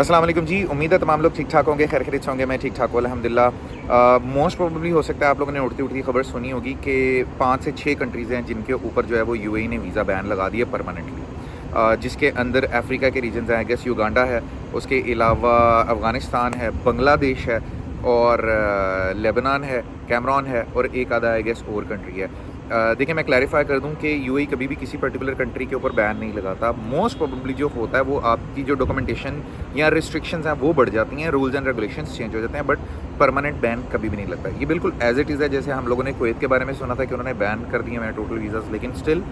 अस्सलाम वालेकुम जी। उम्मीद है तमाम लोग ठीक ठाक होंगे, खैर खैरियत से होंगे। मैं ठीक ठाक हूँ अल्हम्दुलिल्लाह। मोस्ट प्रोबेबली हो सकता है आप लोगों ने उड़ती उड़ती खबर सुनी होगी कि 5 से 6 कंट्रीज़ हैं जिनके ऊपर जो है वो यूएई ने वीज़ा बैन लगा दिया परमानेंटली, जिसके अंदर अफ्रीका के रीजन्स हैं। आई गेस युगांडा है, उसके अलावा अफ़गानिस्तान है, बांग्लादेश है और लेबनान है, कैमरून है और एक आधा आई गेस और कंट्री है। देखिए, मैं क्लैरिफाई कर दूं कि यूएई कभी भी किसी पर्टिकुलर कंट्री के ऊपर बैन नहीं लगाता। मोस्ट प्रोबेबली जो होता है वो आपकी जो डॉक्यूमेंटेशन या रिस्ट्रिक्शंस हैं वो बढ़ जाती हैं, रूल्स एंड रेगुलेशंस चेंज हो जाते हैं, बट परमानेंट बैन कभी भी नहीं लगता। ये बिल्कुल एज इट इज़ है। जैसे हम लोगों ने कुवैत के बारे में सुना था कि उन्होंने बैन कर दिए हैं टोटल वीज़ाज़, लेकिन स्टिल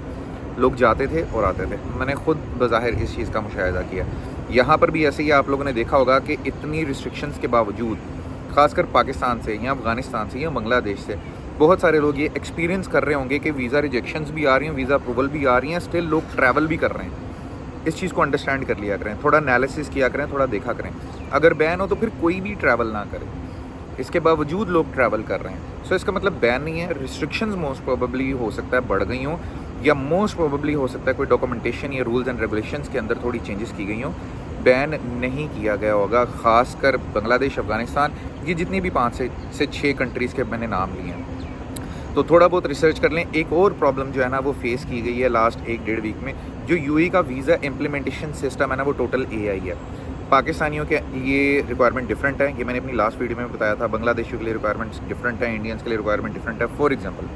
लोग जाते थे और आते थे। मैंने खुद बज़ाहिर इस चीज़ का मुशाहिदा किया। यहाँ पर भी ऐसे ही आप लोगों ने देखा होगा कि इतनी रिस्ट्रिक्शंस के बावजूद, ख़ासकर पाकिस्तान से या अफ़गानिस्तान से या बांग्लादेश से, बहुत सारे लोग ये एक्सपीरियंस कर रहे होंगे कि वीज़ा रिजेक्शंस भी आ रही हैं, वीज़ा अप्रूवल भी आ रही हैं, स्टिल लोग ट्रैवल भी कर रहे हैं। इस चीज़ को अंडरस्टैंड कर लिया करें, थोड़ा एनालिसिस किया करें, थोड़ा देखा करें। अगर बैन हो तो फिर कोई भी ट्रैवल ना करे, इसके बावजूद लोग ट्रैवल कर रहे हैं। सो इसका मतलब बैन नहीं है। रिस्ट्रिक्शंस मोस्ट प्रोबेबली हो सकता है बढ़ गई हों, या मोस्ट प्रोबेबली हो सकता है कोई डॉक्यूमेंटेशन या रूल्स एंड रेगुलेशंस के अंदर थोड़ी चेंजेस की गई हों। बैन नहीं किया गया होगा, ख़ासकर बांग्लादेश, अफ़गानिस्तान, ये जितनी भी 5 से 6 कंट्रीज़ के मैंने नाम लिए हैं। तो थोड़ा बहुत रिसर्च कर लें। एक और प्रॉब्लम जो है ना वो फेस की गई है लास्ट 1-1.5 वीक में। जो यूएई का वीज़ा इम्प्लीमेंटेशन सिस्टम है ना वो टोटल एआई है। पाकिस्तानियों के लिए रिक्वायरमेंट डिफरेंट है, ये मैंने अपनी लास्ट वीडियो में बताया था। बांग्लादेशियों के लिए रिक्वायरमेंट्स डिफरेंट है, इंडियंस के लिए रिक्वायरमेंट डिफरेंट है। फॉर एग्जांपल,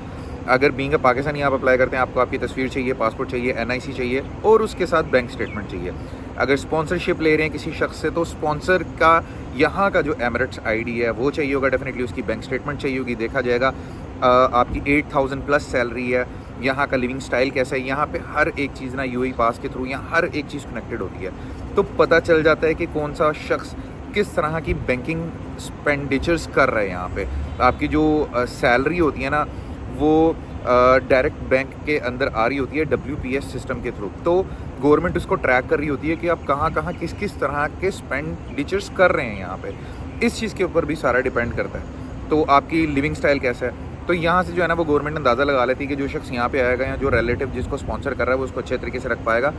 अगर बीइंग अ पाकिस्तानी आप अप्लाई करते हैं, आपको आपकी तस्वीर चाहिए, पासपोर्ट चाहिए, एनआईसी चाहिए और उसके साथ बैंक स्टेटमेंट चाहिए। अगर स्पॉन्सरशिप ले रहे हैं किसी शख्स से, तो स्पॉन्सर का यहाँ का जो एमिरेट्स आईडी है वो चाहिए होगा, डेफिनेटली उसकी बैंक स्टेटमेंट चाहिए होगी। देखा जाएगा आपकी 8000 प्लस सैलरी है, यहाँ का लिविंग स्टाइल कैसा है, यहाँ पे हर एक चीज़ ना यूएई पास के थ्रू यहाँ हर एक चीज़ कनेक्टेड होती है। तो पता चल जाता है कि कौन सा शख्स किस तरह की बैंकिंग एक्सपेंडिचर्स कर रहे हैं। यहाँ पे आपकी जो सैलरी होती है ना वो डायरेक्ट बैंक के अंदर आ रही होती है डब्ल्यूपीएस सिस्टम के थ्रू। तो गवर्नमेंट उसको ट्रैक कर रही होती है कि आप कहाँ कहाँ किस किस तरह के एक्सपेंडिचर्स कर रहे हैं यहाँ पे। इस चीज़ के ऊपर भी सारा डिपेंड करता है। तो आपकी लिविंग स्टाइल कैसा है, तो यहाँ से जो है ना वो गवर्नमेंट अंदाज़ा लगा लेती है कि जो शख्स यहाँ पे आएगा या जो रिलेटिव जिसको स्पॉन्सर कर रहा है वो उसको अच्छे तरीके से रख पाएगा,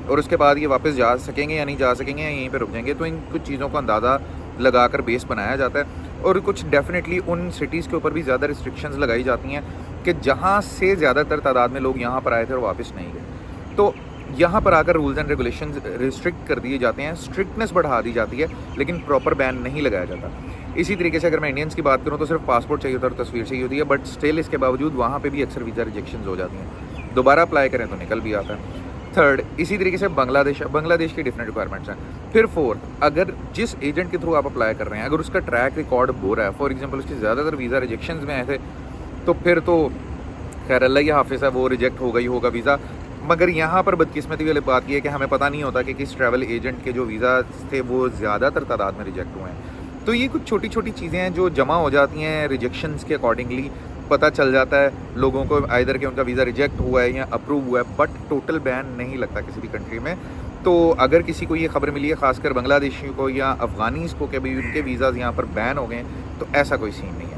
और उसके बाद ये वापस जा सकेंगे या नहीं जा सकेंगे या यहीं पे रुक जाएंगे। तो इन कुछ चीज़ों का अंदाज़ा लगाकर बेस बनाया जाता है। और कुछ डेफिनेटली उन सिटीज़ के ऊपर भी ज़्यादा रिस्ट्रिक्शंस लगाई जाती हैं कि जहाँ से ज़्यादातर तादाद में लोग यहाँ पर आए थे और वापस नहीं गए। तो यहाँ पर आकर रूल्स एंड रेगुलेशंस रिस्ट्रिक्ट कर दिए जाते हैं, स्ट्रिक्टनेस बढ़ा दी जाती है, लेकिन प्रॉपर बैन नहीं लगाया जाता। इसी तरीके से अगर मैं इंडियंस की बात करूँ तो सिर्फ पासपोर्ट चाहिए होता है और तस्वीर चाहिए होती है, बट स्टिल इसके बावजूद वहाँ पे भी अक्सर वीज़ा रिजेक्शंस हो जाती हैं। दोबारा अप्लाई करें तो निकल भी आता है। थर्ड, इसी तरीके से बांग्लादेश की डिफरेंट रिक्वायरमेंट्स हैं। फिर फोर्थ, अगर जिस एजेंट के थ्रू आप अप्लाई कर रहे हैं अगर उसका ट्रैक रिकॉर्ड बुरा है, फॉर एग्जाम्पल उसके ज़्यादातर वीज़ा रिजेक्शंस में आए थे, तो फिर तो खैर अल्लाह ही हाफिज़ है, वो रिजेक्ट हो गई होगा वीज़ा। मगर यहाँ पर बदकिस्मती वाली बात यह है कि हमें पता नहीं होता कि किस ट्रैवल एजेंट के जो वीज़ा थे वो ज़्यादातर तादाद में रिजेक्ट हुए हैं। तो ये कुछ छोटी छोटी चीज़ें हैं जो जमा हो जाती हैं रिजेक्शंस के अकॉर्डिंगली। पता चल जाता है लोगों को आइदर कि उनका वीज़ा रिजेक्ट हुआ है या अप्रूव हुआ है, बट टोटल बैन नहीं लगता किसी भी कंट्री में। तो अगर किसी को ये खबर मिली है, खासकर बांग्लादेशियों को या अफ़गानीज़ को, कि भाई उनके वीज़ाज़ यहाँ पर बैन हो गए, तो ऐसा कोई सीन नहीं।